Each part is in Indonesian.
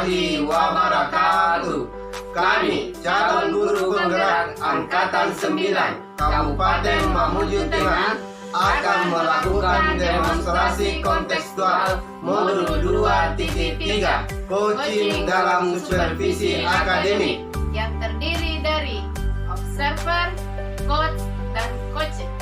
warahmatullahi wabarakatuh. Kami calon guru penggerak Angkatan 9 Kabupaten Mamuju Tengah akan melakukan demonstrasi kontekstual modul 2.3 coaching dalam supervisi akademik yang terdiri dari observer, coach, dan coaching.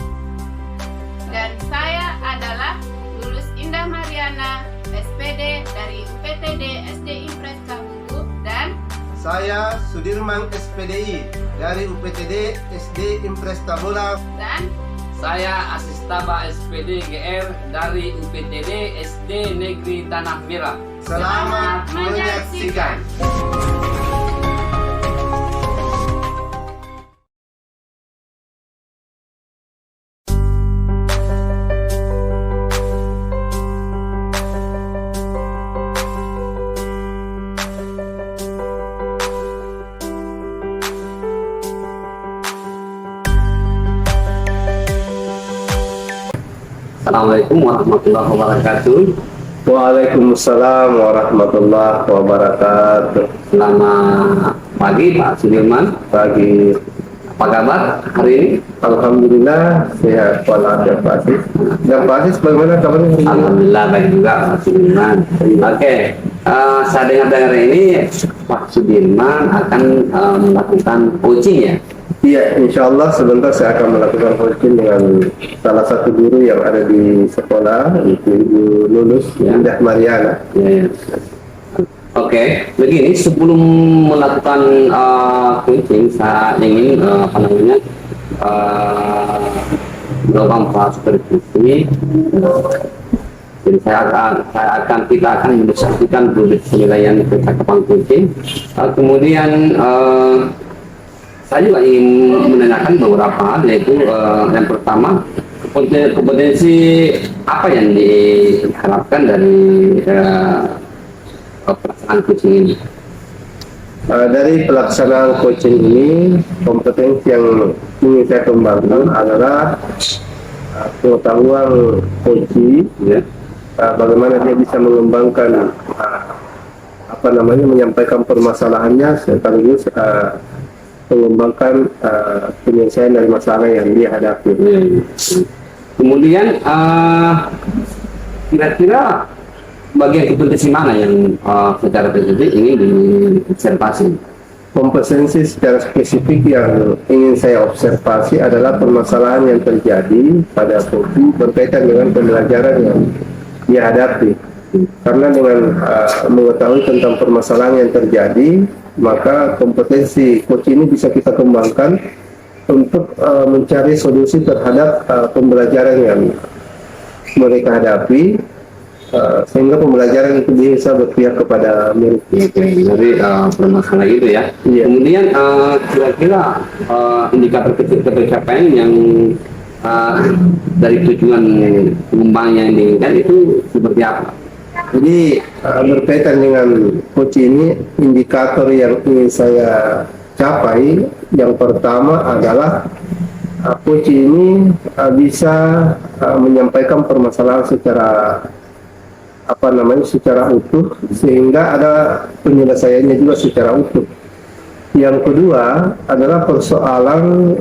Dan saya adalah Lulus Indah Mariana, SPD dari UPTD SD Impres Cahunggu, dan saya Sudirman SPDI dari UPTD SD Impres Tabola, dan saya Asistaba SPD GR dari UPTD SD Negeri Tanah Merah. Selamat menyaksikan. Assalamualaikum warahmatullahi wabarakatuh. Waalaikumsalam warahmatullahi wabarakatuh. Selamat pagi Pak Sudirman. Pagi. Apa kabar hari ini? Alhamdulillah sehat walafiat Pak Asis. Dan Pak Asis bagaimana kabarnya? Alhamdulillah baik juga Pak Sudirman. Oke, saya dengar ini Pak Sudirman akan melakukan coaching ya? Iya, insya Allah sebentar saya akan melakukan coaching dengan salah satu guru yang ada di sekolah, Ibu Lulus Indah Mariana. Ya. Oke, begini sebelum melakukan coaching, saya ingin melakukan fase supervisi. Jadi kita akan mendiskusikan penilaian kecakapan coaching. Kemudian saya juga ingin menanyakan beberapa hal, yaitu yang pertama, kompetensi apa yang diharapkan dari pelaksanaan coaching ini? Dari pelaksanaan coaching ini, kompetensi yang ingin saya kembangkan adalah pengetahuan coaching, ya, bagaimana dia bisa mengembangkan menyampaikan permasalahannya sekaligus mengembangkan penyelesaian dari masalah yang dia hadapi. Kemudian kira-kira bagian kompetensi mana yang secara spesifik ingin diobservasi? Kompetensi secara spesifik yang ingin saya observasi adalah permasalahan yang terjadi pada coaching berkaitan dengan pembelajaran yang dia hadapi. Karena dengan mengetahui tentang permasalahan yang terjadi, maka kompetensi coach ini bisa kita kembangkan untuk mencari solusi terhadap pembelajaran yang mereka hadapi, sehingga pembelajaran itu bisa berpihak kepada murid. Jadi permasalahan itu ya. Iya. Kemudian kira-kira indikator pencapaian yang dari tujuan pengembang yang diinginkan itu seperti apa? Jadi berkaitan dengan coach ini, indikator yang ingin saya capai yang pertama adalah coach ini bisa menyampaikan permasalahan secara utuh, sehingga ada penyelesaiannya juga secara utuh. Yang kedua adalah persoalan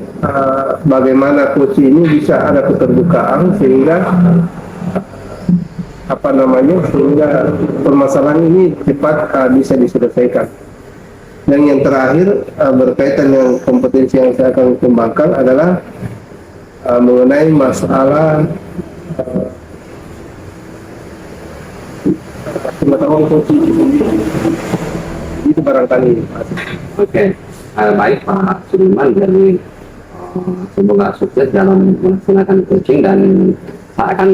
bagaimana coach ini bisa ada keterbukaan sehingga sehingga permasalahan ini cepat bisa diselesaikan. Dan yang terakhir berkaitan dengan kompetensi yang saya akan kembangkan adalah mengenai masalah pengetahuan coaching itu barangkali. Oke, baik Pak Sudirman, jadi semoga sukses dalam melaksanakan coaching, dan saya akan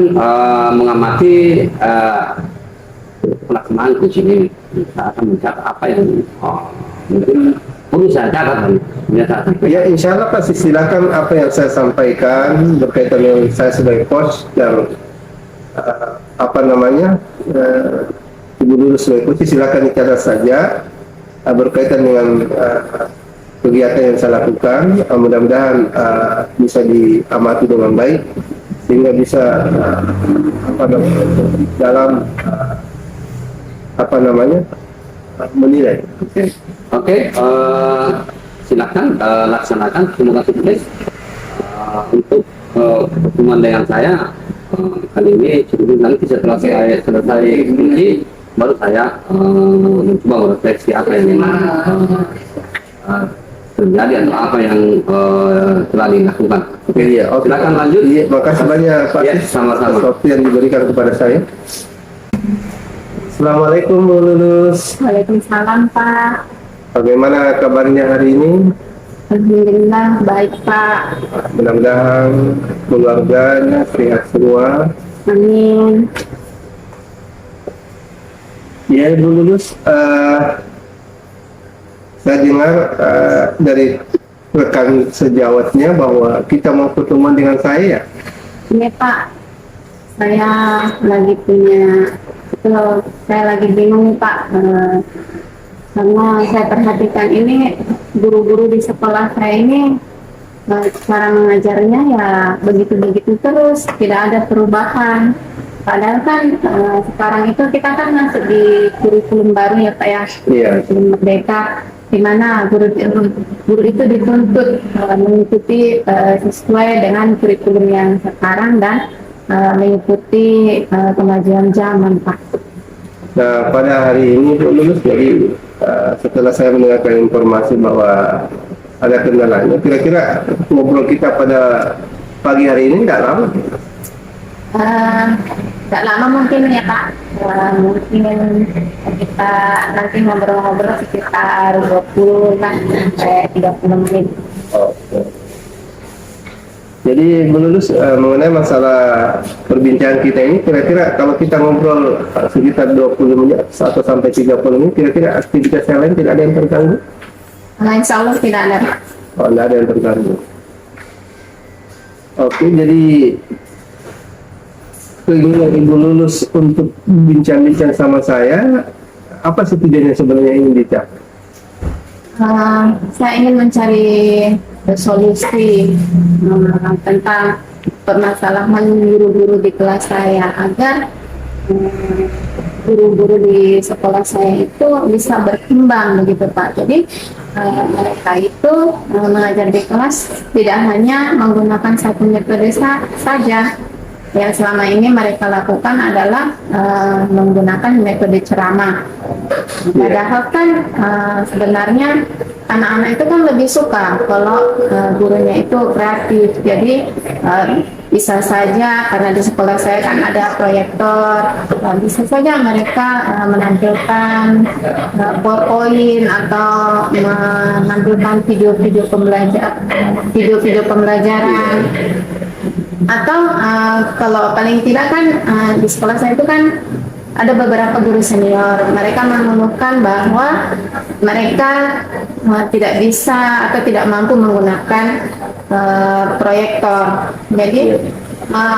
mengamati pelaksanaan coaching ini. Saya akan mencatat apa yang mungkin perlu saya catat dan ya, insya Allah pasti silakan apa yang saya sampaikan berkaitan dengan saya sebagai coach dan Ibu Lulus sebagai coach, silakan dicatat saja berkaitan dengan kegiatan yang saya lakukan. Mudah-mudahan bisa diamati dengan baik sehingga bisa dalam menilai. Oke, silakan laksanakan. Terima kasih guys. Untuk pertemuan dengan saya kali ini cukup. Nanti setelah saya selesai ini baru saya mencoba merefleksi apa yang terjadi atau apa yang telah dilakukan. Oke, Iya, oke. silakan lanjut. Iya, makasih banyak Pak Ya, sama-sama. atas waktu yang diberikan kepada saya. Assalamualaikum Bu Lulus. Waalaikumsalam Pak. Bagaimana kabarnya hari ini? Alhamdulillah baik Pak. Mudah-mudahan keluarganya sehat semua. Amin. Ya Ibu Lulus, saya dengar dari rekan sejawatnya bahwa kita mau pertemuan dengan saya. Ini Pak, saya lagi punya, saya lagi bingung Pak, karena saya perhatikan ini guru-guru di sekolah saya ini cara mengajarnya ya begitu-begitu terus, tidak ada perubahan. Padahal kan sekarang itu kita kan masuk di kurikulum baru ya Pak ya, Iya. kurikulum merdeka, di mana guru itu dituntut mengikuti sesuai dengan kurikulum yang sekarang dan mengikuti kemajuan zaman Pak. Nah, pada hari ini Bu Lulus, jadi setelah saya mendengarkan informasi bahwa ada kendalanya, kira-kira ngobrol kita pada pagi hari ini tidak lama. Nggak lama mungkin ya Pak. Mungkin kita nanti ngobrol-ngobrol sekitar 20 lah sampai 30 menit. Oke. Jadi Bu Lulus, mengenai masalah perbincangan kita ini, kira-kira kalau kita ngobrol sekitar 20 menit atau sampai 30 menit, kira-kira aktivitas yang lain tidak ada yang terganggu? Insya Allah tidak ada Pak. Oh, tidak ada yang terganggu. Oke, jadi keinginan Ibu Lulus untuk bincang-bincang sama saya, apa sih tujuannya sebenarnya ingin dicapai? Saya ingin mencari solusi tentang permasalahan guru-guru di kelas saya agar guru-guru di sekolah saya itu bisa berkembang begitu Pak. Jadi mereka itu mengajar di kelas tidak hanya menggunakan satu metode saja. Yang selama ini mereka lakukan adalah menggunakan metode ceramah. Padahal kan sebenarnya anak-anak itu kan lebih suka kalau gurunya itu kreatif. Jadi bisa saja karena di sekolah saya kan ada proyektor, bisa saja mereka menampilkan PowerPoint atau menampilkan video-video pembelajaran. Atau kalau paling tidak kan di sekolah saya itu kan ada beberapa guru senior, mereka mengeluhkan bahwa mereka tidak bisa atau tidak mampu menggunakan proyektor. Jadi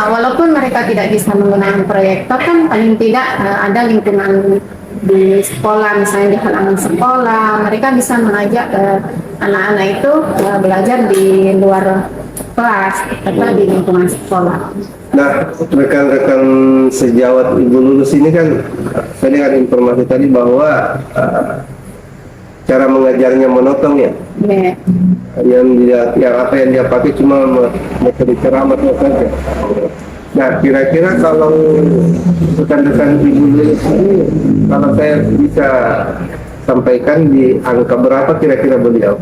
walaupun mereka tidak bisa menggunakan proyektor kan paling tidak ada lingkungan di sekolah, misalnya di halaman sekolah, mereka bisa mengajak anak-anak itu belajar di luar kelas atau di lingkungan sekolah. Nah, rekan-rekan sejawat Ibu Lulus ini kan, saya dengar informasi tadi bahwa cara mengajarnya monoton ya. Yeah. Yang apa yang dia pakai cuma metode ceramah saja. Nah, kira-kira kalau rekan-rekan Ibu Lulus ini, kalau saya bisa sampaikan di angka berapa kira-kira beliau?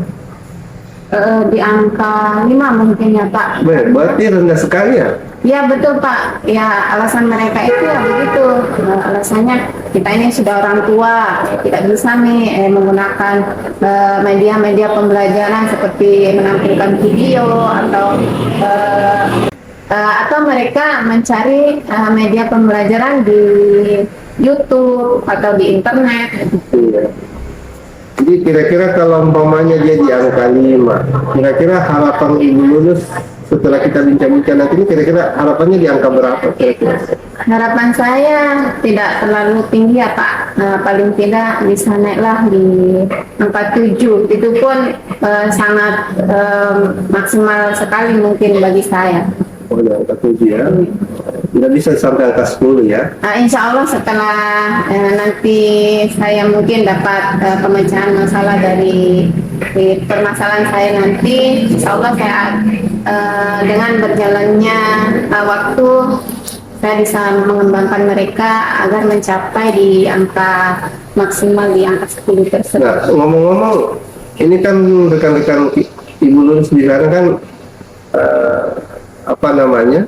Di angka 5 mungkin ya Pak. Berarti rendah sekali ya? Ya betul Pak, ya alasan mereka itu ya begitu. Alasannya kita ini sudah orang tua, tidak bisa nih menggunakan media-media pembelajaran seperti menampilkan video atau mereka mencari media pembelajaran di YouTube atau di internet. Iya. Jadi kira-kira kalau umpamanya dia di angka 5, kira-kira harapan Ibu Lulus setelah kita bincang-bincang nanti ini, kira-kira harapannya di angka berapa kira-kira? Harapan saya tidak terlalu tinggi ya Pak, paling tidak bisa naiklah di angka 7, itu pun sangat maksimal sekali mungkin bagi saya. Oh ya, angka 7 ya. Nggak bisa sampai angka 10 ya. Insya Allah setelah nanti saya mungkin dapat pemecahan masalah dari permasalahan saya nanti, insya Allah saya dengan berjalannya waktu saya bisa mengembangkan mereka agar mencapai di angka maksimal di angka 10 tersebut. Nah, ngomong-ngomong, ini kan rekan-rekan Ibu Lulus di sana kan apa namanya?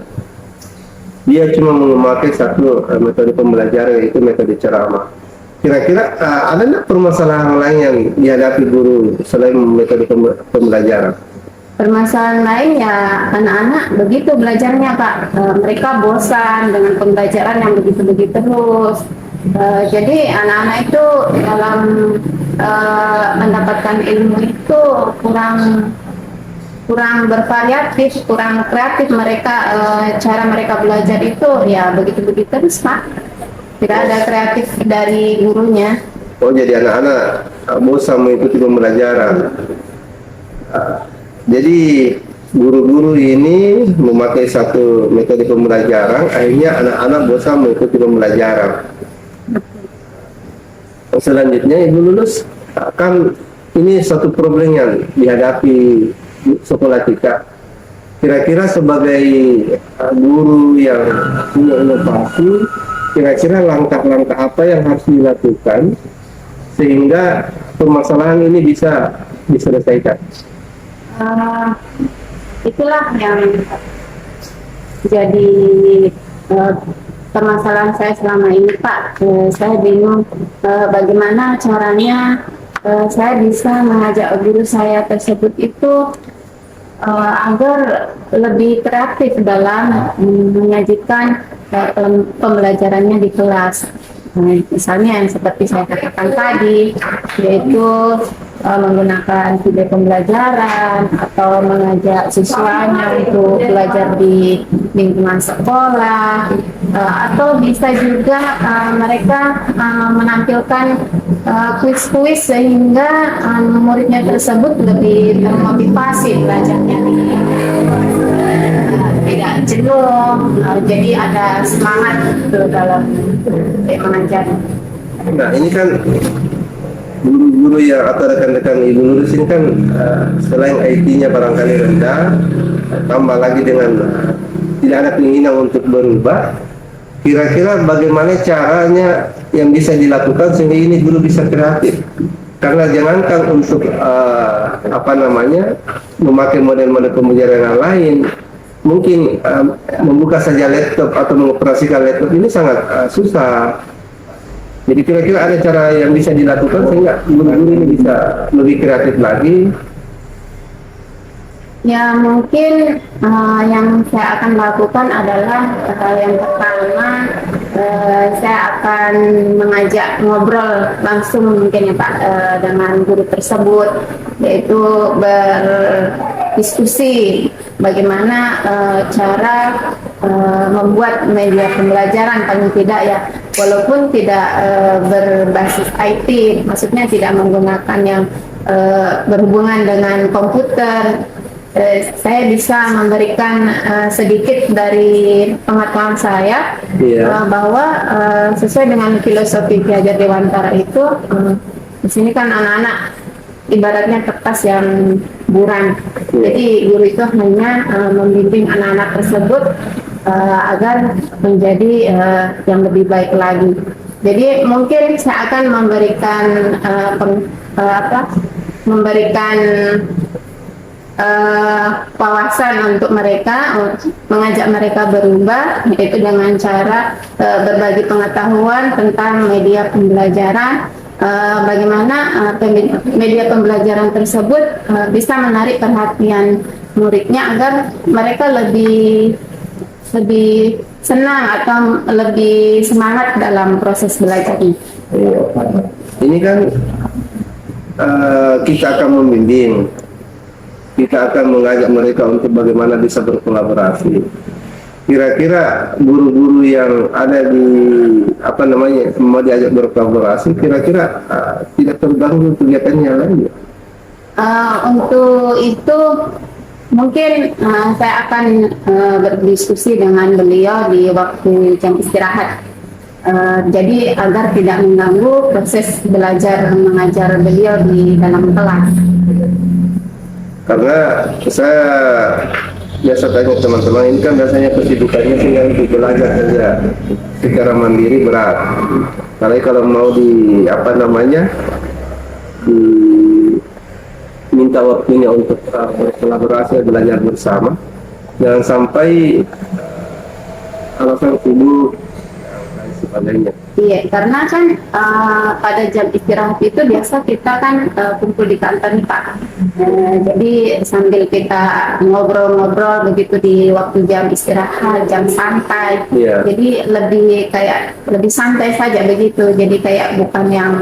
Dia cuma memakai satu metode pembelajaran, yaitu metode ceramah. Kira-kira ada nggak permasalahan lain yang dihadapi guru selain metode pembelajaran? Permasalahan lain ya anak-anak begitu belajarnya Pak, mereka bosan dengan pembelajaran yang begitu-begitu terus. Jadi anak-anak itu dalam mendapatkan ilmu itu kurang bervariatif, kurang kreatif mereka, cara mereka belajar itu ya begitu-begitu terus Pak. Tidak ada kreatif dari gurunya. Oh, jadi anak-anak bosan mengikuti pembelajaran. Jadi guru-guru ini memakai satu metode pembelajaran, akhirnya anak-anak bosan mengikuti pembelajaran. Selanjutnya Ibu Lulus, kan ini satu problem yang dihadapi sekolah kita. Kira-kira sebagai guru yang punya inovasi, kira-kira langkah-langkah apa yang harus dilakukan sehingga permasalahan ini bisa diselesaikan? Itulah yang jadi permasalahan saya selama ini Pak. Saya bingung bagaimana caranya saya bisa mengajak guru saya tersebut itu agar lebih kreatif dalam menyajikan pembelajarannya di kelas. Misalnya yang seperti saya katakan tadi, yaitu menggunakan video pembelajaran atau mengajak siswanya untuk belajar di lingkungan sekolah, atau bisa juga mereka menampilkan kuis-kuis sehingga muridnya tersebut lebih termotivasi belajarnya, tidak jenuh, jadi ada semangat dalam mengajar. Nah, ini kan guru-guru yang atau rekan-rekan Ibu Lulus ini kan selain IT-nya barangkali rendah, tambah lagi dengan tidak ada keinginan untuk berubah. Kira-kira bagaimana caranya yang bisa dilakukan sehingga ini guru bisa kreatif? Karena jangankan untuk apa namanya memakai model-model pembelajaran yang lain, mungkin membuka saja laptop atau mengoperasikan laptop ini sangat susah. Jadi kira-kira ada cara yang bisa dilakukan sehingga guru-guru ini bisa lebih kreatif lagi? Ya mungkin yang saya akan lakukan adalah yang pertama saya akan mengajak ngobrol langsung mungkin ya Pak dengan guru tersebut, yaitu berdiskusi bagaimana cara membuat media pembelajaran paling tidak ya, walaupun tidak berbasis IT, maksudnya tidak menggunakan yang berhubungan dengan komputer. Saya bisa memberikan sedikit dari pengetahuan saya bahwa sesuai dengan filosofi Ki Hajar Dewantara itu di sini kan anak-anak ibaratnya kertas yang buram. Jadi guru itu hanya membimbing anak-anak tersebut agar menjadi yang lebih baik lagi. Jadi mungkin saya akan memberikan wawasan untuk mereka, mengajak mereka berubah, yaitu dengan cara berbagi pengetahuan tentang media pembelajaran, bagaimana media pembelajaran tersebut bisa menarik perhatian muridnya agar mereka lebih senang atau lebih semangat dalam proses belajarnya. Ini kan kita akan membimbing, kita akan mengajak mereka untuk bagaimana bisa berkolaborasi. Kira-kira guru-guru yang ada di apa namanya mau diajak berkolaborasi, kira-kira tidak terganggu kegiatannya lagi? Untuk itu Mungkin saya akan berdiskusi dengan beliau di waktu jam istirahat. Jadi agar tidak mengganggu proses belajar mengajar beliau di dalam kelas. Karena saya biasa tanya teman-teman, ini kan biasanya kesibukannya tinggal untuk belajar saja secara mandiri berat. Karena kalau mau minta waktunya untuk berkolaborasi belajar bersama, jangan sampai alasan sibuk dan sebagainya. Iya, karena kan pada jam istirahat itu biasa kita kan kumpul di kantor nih Pak. Jadi sambil kita ngobrol-ngobrol begitu di waktu jam istirahat, jam santai. Iya. Jadi lebih santai saja begitu. Jadi kayak bukan yang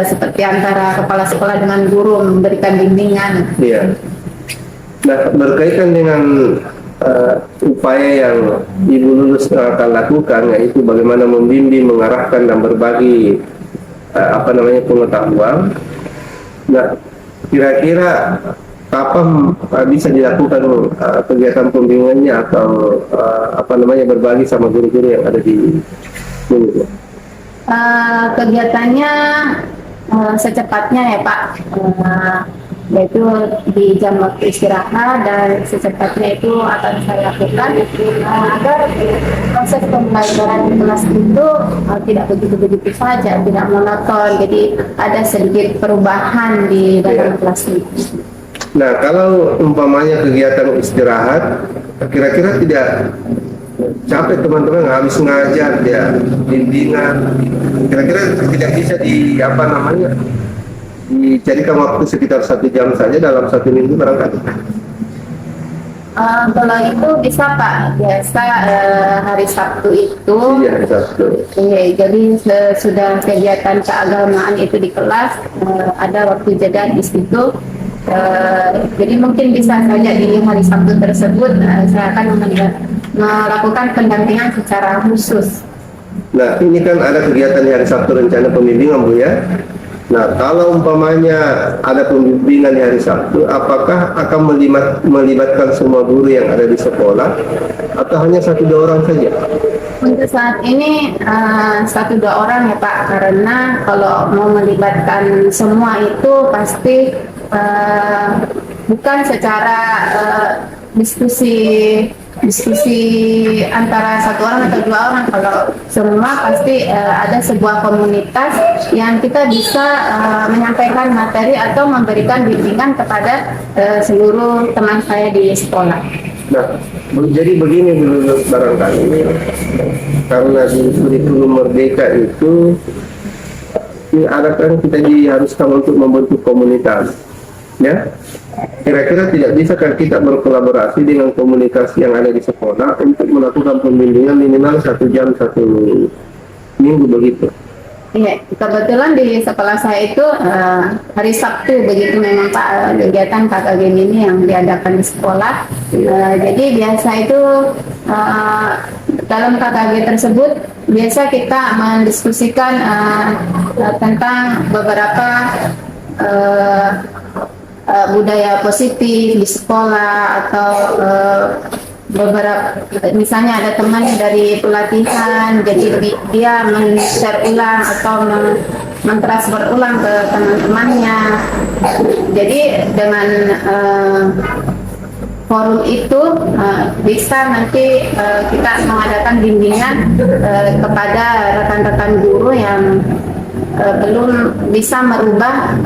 seperti antara kepala sekolah dengan guru memberikan bimbingan. Iya. Nah, berkaitan dengan upaya yang Ibu Lulus akan lakukan, yaitu bagaimana membimbing, mengarahkan dan berbagi pengetahuan. Nah, kira-kira kapan bisa dilakukan kegiatan pembimbingannya atau berbagi sama guru-guru yang ada di sini? Kegiatannya secepatnya ya Pak. Yaitu di jam waktu istirahat, dan secepatnya itu akan saya lakukan agar proses pembelajaran di kelas itu tidak begitu-begitu saja, tidak monoton, jadi ada sedikit perubahan di dalam kelas itu. Nah, kalau umpamanya kegiatan istirahat, kira-kira tidak capek teman-teman habis ngajar dia bimbingan, kira-kira tidak bisa dijadikan waktu sekitar 1 jam saja dalam 1 minggu barangkali? Kalau itu bisa Pak, biasa hari Sabtu itu. Iya, hari Sabtu. Iya, jadi sudah kegiatan keagamaan itu di kelas, ada waktu jeda di situ. Jadi mungkin bisa saja di hari Sabtu tersebut saya akan melakukan pendampingan secara khusus. Nah, ini kan ada kegiatan di hari Sabtu, rencana pembimbingan Bu ya. Nah, kalau umpamanya ada pembimbingan di hari Sabtu, apakah akan melibatkan semua guru yang ada di sekolah atau hanya 1-2 orang saja? Untuk saat ini 1-2 orang ya Pak, karena kalau mau melibatkan semua itu pasti bukan secara diskusi antara 1 orang atau 2 orang. Kalau semua pasti ada sebuah komunitas yang kita bisa menyampaikan materi atau memberikan bimbingan kepada seluruh teman saya di sekolah. Nah, jadi begini dulu barangkali, karena di kurikulum Merdeka itu ada kan kita diharuskan untuk membentuk komunitas, ya. Kira-kira tidak bisa kan kita berkolaborasi dengan komunitas yang ada di sekolah untuk melakukan pembimbingan minimal 1 jam 1 minggu begitu? Iya, kebetulan di sekolah saya itu hari Sabtu begitu memang Pak, kegiatan KKG ini yang diadakan di sekolah. Jadi biasa itu dalam KKG tersebut biasa kita mendiskusikan tentang beberapa budaya positif di sekolah, atau beberapa, misalnya ada teman dari pelatihan, jadi dia men-share ulang atau men-transfer ulang ke teman-temannya. Jadi dengan forum itu bisa nanti kita mengadakan bimbingan kepada rekan-rekan guru yang belum bisa merubah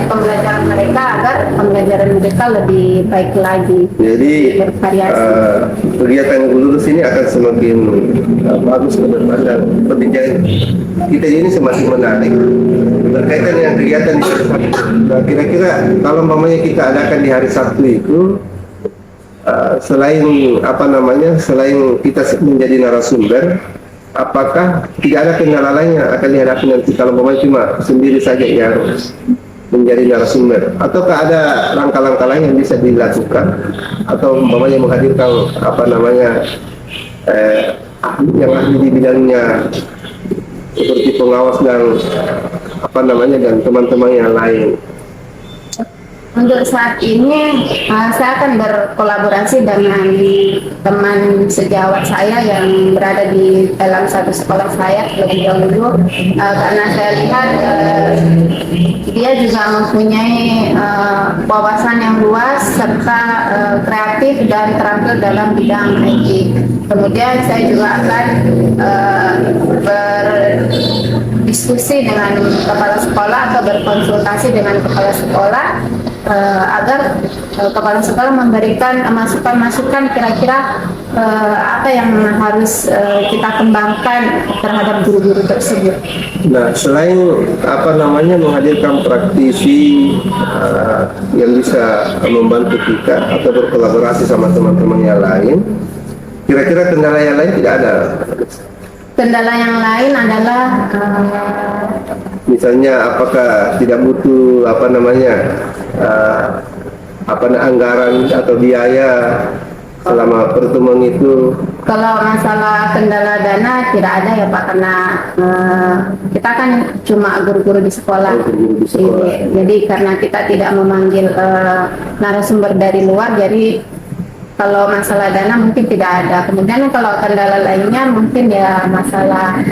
pembelajaran mereka agar pembelajaran mereka lebih baik lagi. Jadi kegiatan Ibu Lulus ini akan semakin bagus ke depan, dan perbincangan kita ini semakin menarik berkaitan dengan kegiatan di hari Sabtu. Nah, kira-kira kalau umpamanya kita adakan di hari Sabtu itu, selain selain kita menjadi narasumber, apakah tidak ada kendala lain yang akan dihadapi nanti kalau umpamanya cuma sendiri saja yang menjadi narasumber, ataukah ada langkah-langkah lain yang bisa dilakukan, atau umpamanya menghadirkan yang ahli di bidangnya seperti pengawas dan dan teman-teman yang lain? Untuk saat ini saya akan berkolaborasi dengan teman sejawat saya yang berada di dalam satu sekolah saya terlebih dahulu, karena saya lihat dia juga mempunyai wawasan yang luas serta kreatif dan terampil dalam bidang IT. Kemudian saya juga akan berdiskusi dengan kepala sekolah atau berkonsultasi dengan kepala sekolah agar kepala sekolah memberikan masukan-masukan kira-kira apa yang harus kita kembangkan terhadap guru-guru tersebut. Nah, selain menghadirkan praktisi yang bisa membantu kita atau berkolaborasi sama teman-teman yang lain, kira-kira kendala yang lain tidak ada? Kendala yang lain adalah misalnya apakah tidak butuh anggaran atau biaya selama pertemuan itu? kalau masalah kendala dana tidak ada ya Pak, karena kita kan cuma guru-guru di sekolah. Guru-guru di sekolah. Jadi karena kita tidak memanggil narasumber dari luar, jadi kalau masalah dana mungkin tidak ada. Kemudian kalau kendala lainnya mungkin ya masalah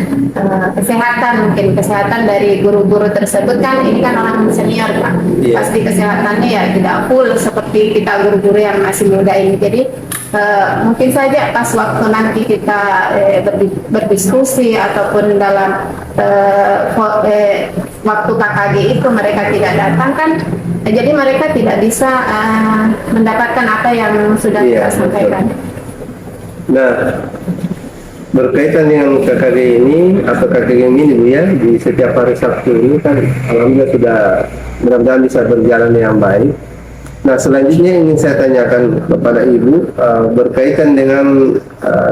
kesehatan, mungkin kesehatan dari guru-guru tersebut, kan ini kan orang senior Pak. Iya. Pasti kesehatannya ya tidak full seperti kita guru-guru yang masih muda ini. Jadi mungkin saja pas waktu nanti kita berdiskusi ataupun dalam waktu KKG itu mereka tidak datang kan, jadi mereka tidak bisa mendapatkan apa yang sudah kita sampaikan. Nah, berkaitan dengan KKG ini atau KKG ini Bu ya, di setiap hari Sabtu ini kan alhamdulillah sudah mudah-mudahan bisa berjalan dengan baik. Nah, selanjutnya ingin saya tanyakan kepada Ibu berkaitan dengan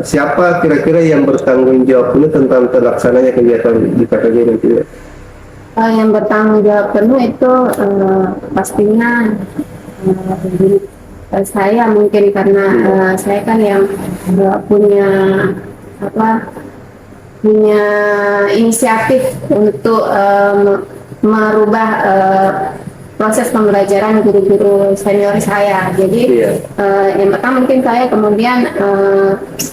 siapa kira-kira yang bertanggung jawab ini tentang terlaksananya kegiatan di KKG nanti. Yang bertanggung jawab penuh itu pastinya saya, mungkin karena saya kan yang punya inisiatif untuk merubah proses pembelajaran guru-guru senior saya. Jadi yang pertama mungkin saya kemudian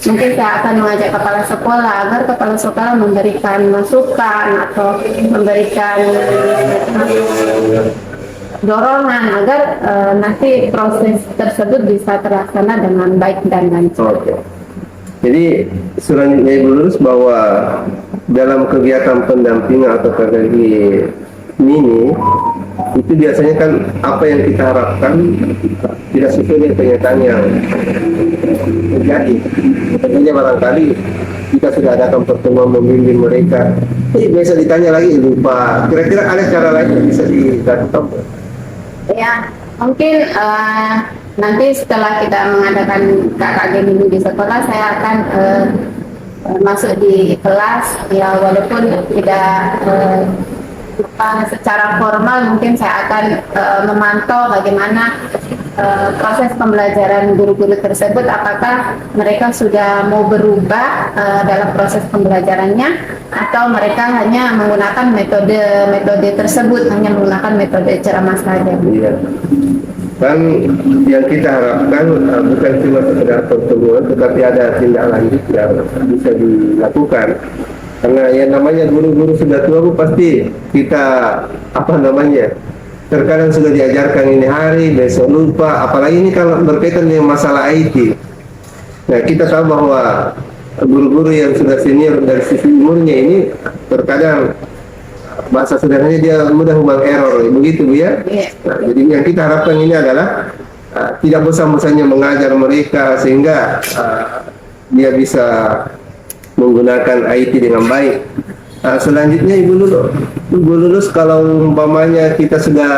mungkin saya akan mengajak kepala sekolah agar kepala sekolah memberikan masukan atau memberikan dorongan agar nanti proses tersebut bisa terlaksana dengan baik dan lancar. Oke. Jadi selanjutnya Ibu lurus bahwa dalam kegiatan pendampingan atau KKG ini itu biasanya kan apa yang kita harapkan tidak sesuai dengan kenyataan yang terjadi. Tentunya barangkali kita sudah adakan pertemuan membimbing mereka, biasa ditanya lagi lupa. Kira-kira ada cara lain yang bisa dilakukan? Ya, mungkin nanti setelah kita mengadakan KKG minggu di sekolah, saya akan masuk di kelas, ya walaupun tidak secara formal, mungkin saya akan memantau bagaimana proses pembelajaran guru-guru tersebut, apakah mereka sudah mau berubah dalam proses pembelajarannya atau mereka hanya menggunakan metode tersebut, hanya menggunakan metode ceramah saja. Iya. Kan yang kita harapkan bukan cuma sekedar pertemuan, tetapi ada tindak lanjut yang bisa dilakukan. Karena yang namanya guru-guru sudah tua Bu, pasti kita terkadang sudah diajarkan ini hari, besok lupa, apalagi ini kalau berkaitan dengan masalah IT. Nah, kita tahu bahwa guru-guru yang sudah senior dari sisi umurnya ini terkadang bahasa sederhananya dia mudah human error, begitu Bu ya. Nah, jadi yang kita harapkan ini adalah tidak bosan-bosannya mengajar mereka sehingga dia bisa menggunakan IT dengan baik. Selanjutnya Ibu lulus kalau umpamanya kita sudah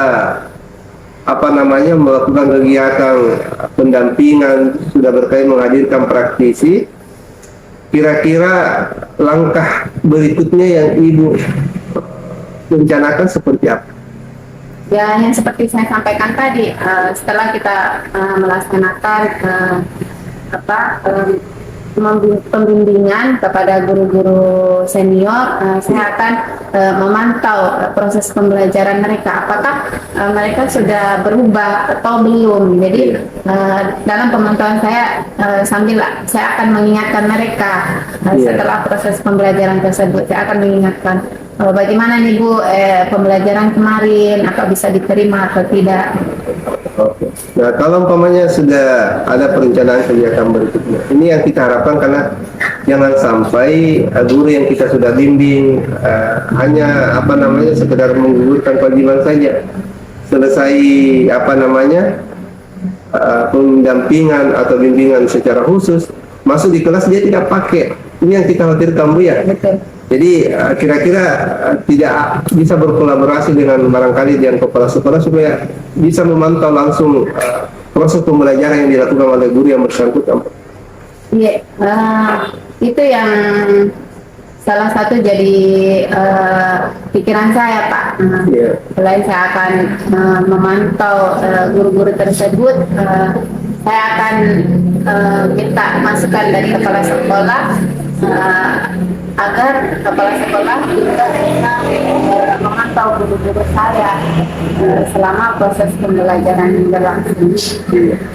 melakukan kegiatan pendampingan, sudah berkait menghadirkan praktisi, kira-kira langkah berikutnya yang Ibu rencanakan seperti apa? Ya, yang seperti saya sampaikan tadi, setelah kita melaksanakan pembimbingan kepada guru-guru senior. Saya akan memantau proses pembelajaran mereka, apakah mereka sudah berubah atau belum. Jadi dalam pemantauan saya sambil saya akan mengingatkan mereka setelah proses pembelajaran tersebut. Saya akan mengingatkan bagaimana nih Bu pembelajaran kemarin, apa bisa diterima atau tidak. Oke. Nah, kalau umpamanya sudah ada perencanaan kegiatan berikutnya, ini yang kita harapkan, karena jangan sampai guru yang kita sudah bimbing hanya sekedar menggugurkan kewajiban saja. Selesai pendampingan atau bimbingan secara khusus, masuk di kelas dia tidak pakai. Ini yang kita khawatirkan, Bu, ya. Betul. Jadi kira-kira tidak bisa berkolaborasi dengan barangkali dengan kepala sekolah supaya bisa memantau langsung proses pembelajaran yang dilakukan oleh guru yang bersangkutan. Iya, itu yang salah satu jadi pikiran saya, Pak. Selain saya akan memantau guru-guru tersebut, saya akan minta masukan dari kepala sekolah agar kepala sekolah juga bisa memantau guru-guru saya selama proses pembelajaran berlangsung.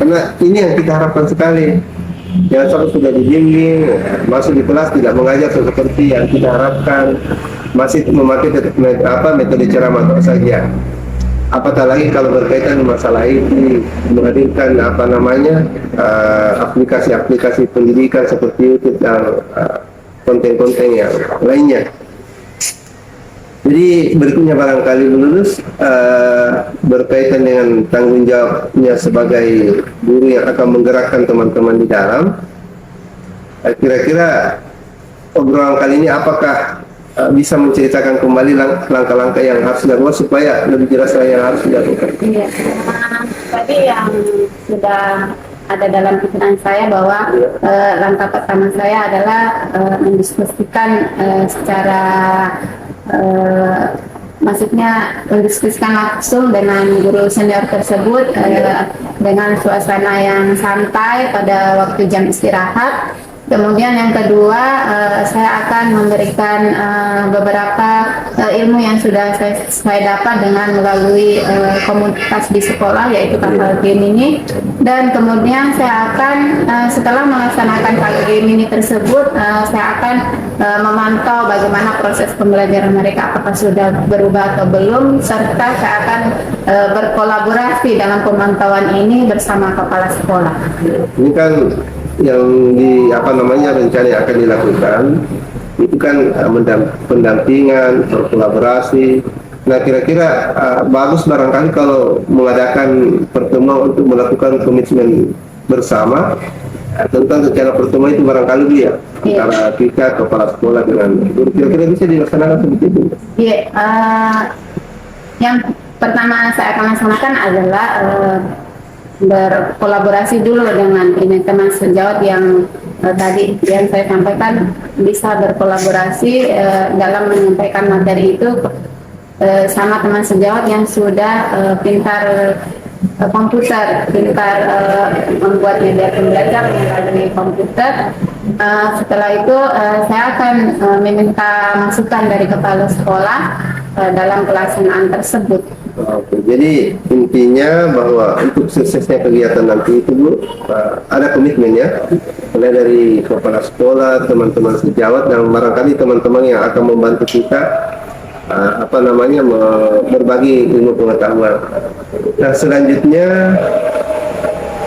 Karena ini yang kita harapkan sekali. Jangan sampai sudah dibimbing, masuk di kelas tidak mengajar seperti yang kita harapkan, masih memakai metode ceramah saja. Apatah lagi kalau berkaitan masalah ini, menghadirkan aplikasi-aplikasi pendidikan seperti YouTube dan konten-konten yang lainnya. Jadi berikutnya barangkali lulus berkaitan dengan tanggung jawabnya sebagai guru yang akan menggerakkan teman-teman di dalam. Kira-kira obrolan kali ini apakah bisa menceritakan kembali langkah-langkah yang harus dilakukan supaya lebih jelas yang harus dilakukan? Iya, tadi yang sudah ada dalam pikiran saya bahwa langkah pertama saya adalah mendiskusikan secara maksudnya mendiskusikan langsung dengan guru senior tersebut dengan suasana yang santai pada waktu jam istirahat. Kemudian yang kedua, saya akan memberikan beberapa ilmu yang sudah saya dapat dengan melalui komunitas di sekolah, yaitu Kakak Game ini. Dan kemudian saya akan setelah melaksanakan Kakak Game ini tersebut, saya akan memantau bagaimana proses pembelajaran mereka, apakah sudah berubah atau belum, serta saya akan berkolaborasi dalam pemantauan ini bersama kepala sekolah. Ini kan yang rencana yang akan dilakukan itu kan pendampingan, berkolaborasi. Nah, kira-kira bagus barangkali kalau mengadakan pertemuan untuk melakukan komitmen bersama tentang rencana pertemuan itu barangkali antara kita kepala sekolah dengan guru. Kira-kira bisa dilaksanakan seperti itu? Iya, yang pertama saya akan laksanakan adalah berkolaborasi dulu dengan teman sejawat yang tadi yang saya sampaikan, bisa berkolaborasi dalam menyampaikan materi itu sama teman sejawat yang sudah pintar komputer, pintar membuat media pembelajaran melalui komputer. Setelah itu saya akan meminta masukan dari kepala sekolah dalam pelaksanaan tersebut. Oke, jadi intinya bahwa untuk suksesnya kegiatan nanti itu, Bu, ada komitmen ya, mulai dari kepala sekolah, teman-teman sejawat, dan barangkali teman-teman yang akan membantu kita berbagi ilmu pengetahuan. Nah, selanjutnya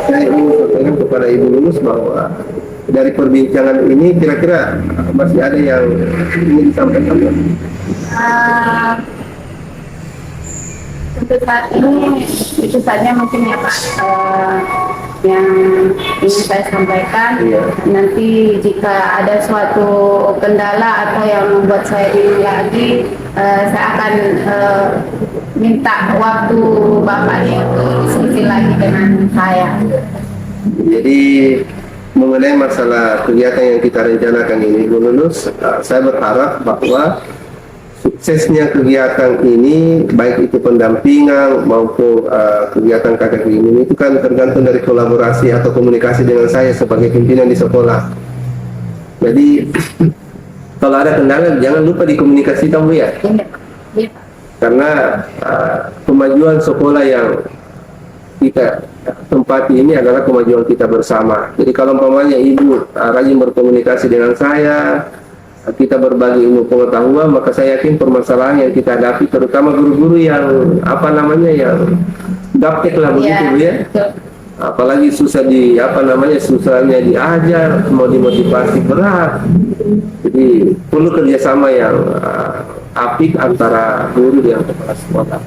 saya ingin sampaikan kepada Ibu Lulus bahwa dari perbincangan ini kira-kira masih ada yang ingin disampaikan? Untuk saat ini itu saja mungkin ya Pak yang ingin saya sampaikan. Nanti jika ada suatu kendala atau yang membuat saya bingung lagi, saya akan minta waktu Bapaknya untuk diskusi lagi dengan saya. Jadi mengenai masalah kegiatan yang kita rencanakan ini, Bu Lulus, saya berharap bahwa suksesnya kegiatan ini, baik itu pendampingan maupun kegiatan KKG ini itu kan tergantung dari kolaborasi atau komunikasi dengan saya sebagai pimpinan di sekolah. Jadi kalau ada kendala jangan lupa dikomunikasikan Bu ya. Iya, iya. Karena kemajuan sekolah yang kita tempati ini adalah kemajuan kita bersama. Jadi kalau umpamanya ibu rajin berkomunikasi dengan saya, kita berbagi ilmu pengetahuan, maka saya yakin permasalahan yang kita hadapi, terutama guru-guru yang yang gaptek lah begitu Bu ya. Betul. Apalagi susah susahnya diajar, mau dimotivasi berat. Jadi perlu kerjasama yang apik antara guru dan kepala sekolah.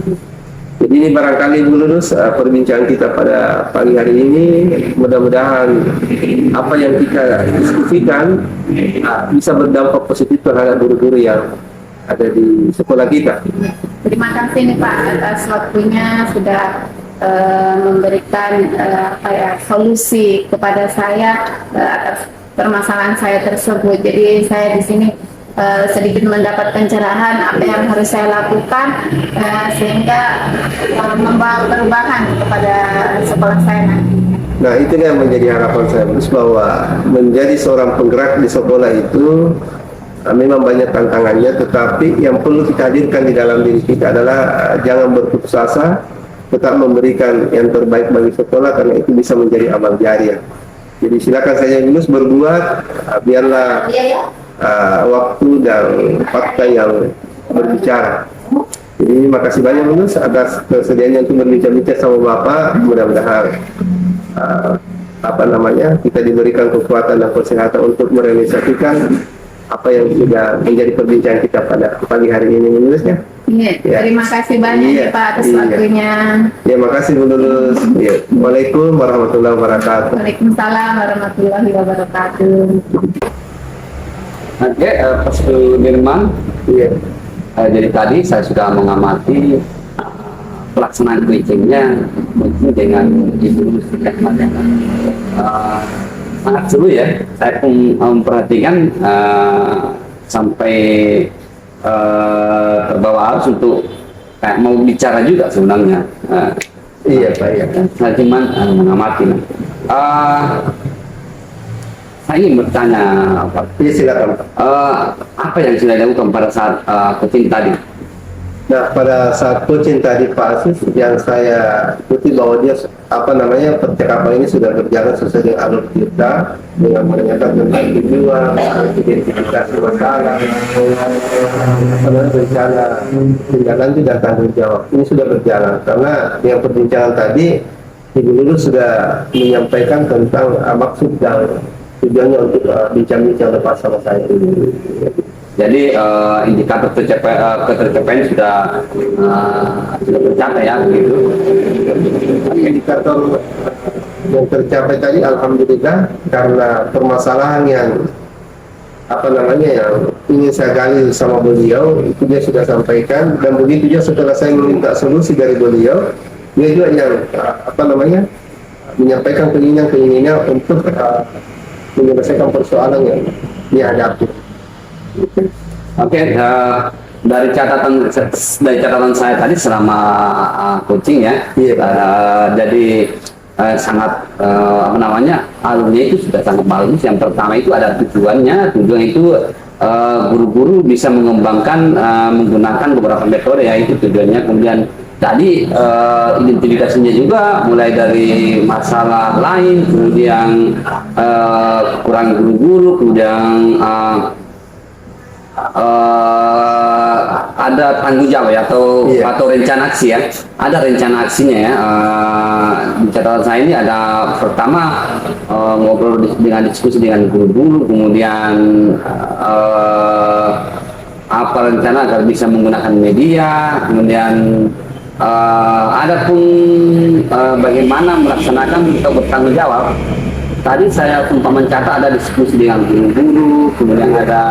Jadi ini barangkali Bu Lulus perbincangan kita pada pagi hari ini. Mudah-mudahan apa yang kita diskusikan bisa berdampak positif terhadap guru-guru yang ada di sekolah kita. Terima kasih nih Pak atas waktunya sudah memberikan solusi kepada saya atas permasalahan saya tersebut. Jadi saya di sini sedikit mendapat pencerahan apa yang harus saya lakukan sehingga membawa perubahan kepada sekolah saya nanti. Nah, itu yang menjadi harapan saya, bahwa menjadi seorang penggerak di sekolah itu memang banyak tantangannya, tetapi yang perlu kita hadirkan di dalam diri kita adalah jangan berputus asa, tetap memberikan yang terbaik bagi sekolah, karena itu bisa menjadi amal jariah. Jadi silakan saja Yunus berbuat, biarlah waktu dan fakta yang berbicara. Jadi terima kasih banyak Yunus atas kesediaannya untuk berbincang-bincang sama Bapak. Mudah-mudahan kita diberikan kekuatan dan kesehatan untuk merealisasikan apa yang sudah menjadi perbincangan kita pada pagi hari ini Yunus ya. Iya, Ya. terima kasih banyak Pak atas waktunya. Ya, makasih Bu Lulus. Ya. Waalaikumsalam warahmatullahi wabarakatuh. Waalaikumsalam warahmatullahi wabarakatuh. Oke, Pak Sudirman. Iya. Jadi tadi saya sudah mengamati pelaksanaan bridgingnya dengan Ibu Siti Ahmadiyah. Sangat seru ya. Saya pun memperhatikan sampai terbawa arus untuk kayak mau bicara juga sebenarnya. Iya Pak ya. Saya cuma mengamati. Saya ingin bertanya Pak. Iya silakan Pak. Apa yang sudah dilakukan pada saat coaching tadi? Nah, pada saat coaching tadi Pak Asis, yang saya ikuti bahwa dia percakapan ini sudah berjalan sesuai dengan alur kita, dengan menanyakan tentang tujuan, identifikasi masalah, rencana tindak lanjut dan tanggung jawab. Ini sudah berjalan karena yang perbincangan tadi Ibu Lulus sudah menyampaikan tentang maksud dan tujuannya untuk bincang-bincang lepas sama saya. Jadi indikator ketercapaian sudah tercapai ya begitu. Indikator yang tercapai tadi alhamdulillah, karena permasalahan yang yang ingin saya gali sama beliau itu dia sudah sampaikan, dan begitu juga setelah saya meminta solusi dari beliau, dia juga yang menyampaikan keinginan untuk menyelesaikan persoalan yang dihadapi. Oke, dari catatan saya tadi selama coaching ya, jadi sangat alurnya itu sudah sangat bagus. Yang pertama itu ada tujuan itu guru-guru bisa mengembangkan menggunakan beberapa metode, yaitu tujuannya. Kemudian tadi identifikasinya juga mulai dari masalah lain, kemudian kekurangan guru-guru, kemudian ada tanggung jawab ya, atau rencana aksi ya. Ada rencana aksinya ya. Di catatan saya ini ada pertama ngobrol dengan diskusi dengan guru-guru, kemudian apa rencana agar bisa menggunakan media, kemudian ada pun bagaimana melaksanakan atau bertanggung jawab. Tadi saya sempat mencatat ada diskusi dengan guru-guru, kemudian ada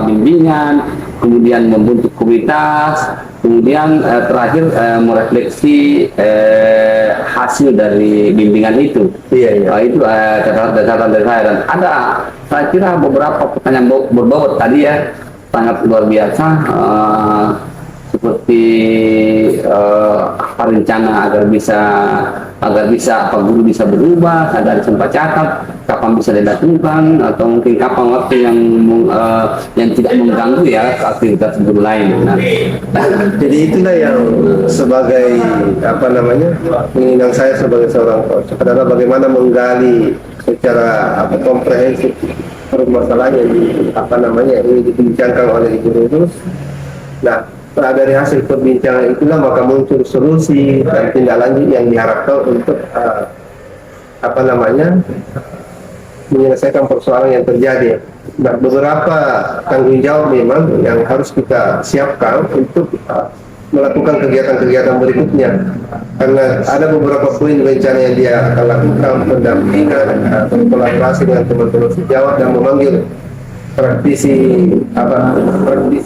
bimbingan, kemudian membentuk komunitas, kemudian terakhir merefleksi hasil dari bimbingan itu. Itu catatan dari saya, dan ada saya kira beberapa pertanyaan berbobot tadi ya, sangat luar biasa. Seperti apa rencana agar bisa Pak Guru bisa berubah, agar sempat catat kapan bisa dilakukan atau mungkin kapan waktu yang tidak mengganggu ya aktivitas guru lain. Nah, Jadi itulah yang sebagai apa namanya keinginan saya sebagai seorang coach adalah bagaimana menggali secara komprehensif permasalahan yang apa namanya ini dibincangkan oleh guru. Nah, dari hasil perbincangan itulah maka muncul solusi dan tindak lanjut yang diharapkan untuk apa namanya menyelesaikan persoalan yang terjadi. Nah, beberapa tanggung jawab memang yang harus kita siapkan untuk melakukan kegiatan-kegiatan berikutnya, karena ada beberapa poin rencana yang dia akan lakukan, pendampingan, berkolaborasi dengan teman-teman sejawat dan memanggil praktisi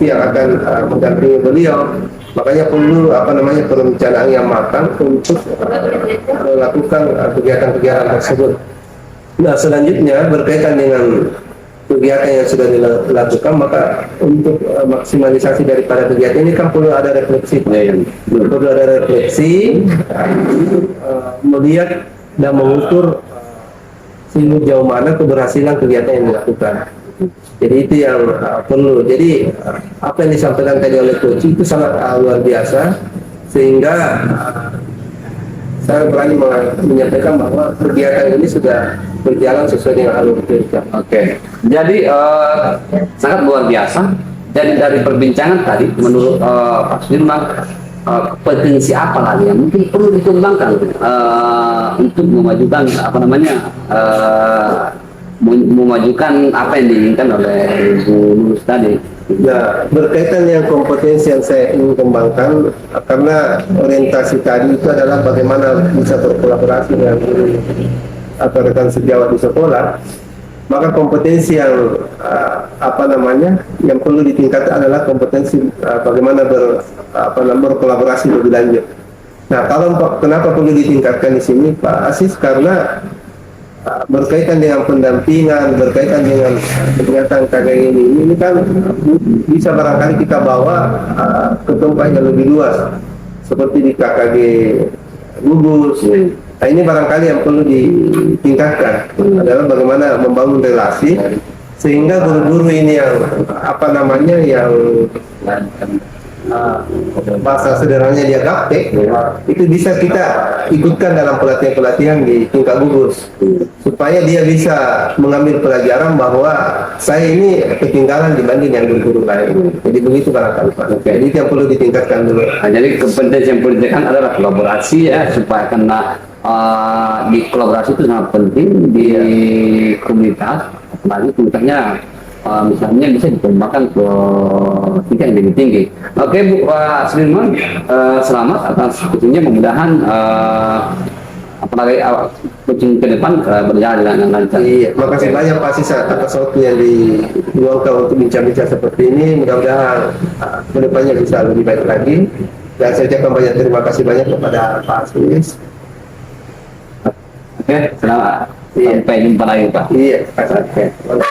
yang akan mendampingi beliau. Makanya perlu apa namanya perencanaan yang matang untuk melakukan kegiatan-kegiatan tersebut. Nah, selanjutnya berkaitan dengan kegiatan yang sudah dilakukan, maka untuk maksimalisasi daripada kegiatan ini kan perlu ada refleksi, perlu ada refleksi melihat dan mengukur sejauh mana keberhasilan kegiatan yang dilakukan. Jadi itu yang perlu. Jadi apa yang disampaikan tadi oleh Coach itu sangat luar biasa, sehingga saya berani menyampaikan bahwa kegiatan ini sudah berjalan sesuai dengan alur cerita. Oke, jadi sangat luar biasa. Jadi dari perbincangan tadi, menurut Pak Sudirman, potensi apa lagi yang mungkin perlu dikembangkan untuk memajukan apa namanya memajukan apa yang diinginkan oleh Bu Nurus tadi. Nah, berkaitan dengan kompetensi yang saya ingin kembangkan, karena orientasi tadi itu adalah bagaimana bisa berkolaborasi dengan guru atau rekan sejawat di sekolah, maka kompetensi yang apa namanya yang perlu ditingkatkan adalah kompetensi bagaimana berkolaborasi lebih lanjut. Nah, kenapa perlu ditingkatkan di sini, Pak Asis? Karena berkaitan dengan pendampingan, berkaitan dengan kegiatan KKG ini kan bisa barangkali kita bawa ke tempat yang lebih luas, seperti di KKG gugus. Nah, ini barangkali yang perlu ditingkatkan adalah bagaimana membangun relasi sehingga guru-guru ini yang apa namanya yang bahasa sederhananya dia gaptek, itu bisa kita ikutkan dalam pelatihan-pelatihan di tingkat gugus supaya dia bisa mengambil pelajaran bahwa saya ini ketinggalan dibanding yang guru-guru lain. Jadi begitu barangkali Pak. Jadi itu yang perlu ditingkatkan dulu. Nah, jadi kompetensi yang perlu ditingkatkan adalah kolaborasi ya, supaya karena di kolaborasi itu sangat penting di komunitas, apalagi komunitasnya misalnya bisa dikembangkan ke tingkat yang lebih tinggi. Oke Bu Sudirman, selamat atas coachingnya, mudah-mudahan apalagi coaching ke depan berjalan dengan lancar. Iya, makasih banyak Pak Sisa atas waktu yang diluangkan untuk bincang-bincang seperti ini. Mudah-mudahan kedepannya bisa lebih baik lagi. Dan saya ucapkan banyak terima kasih banyak kepada Pak Asis. Oke, selamat. Sampai jumpa lagi Pak. Iya, Pak.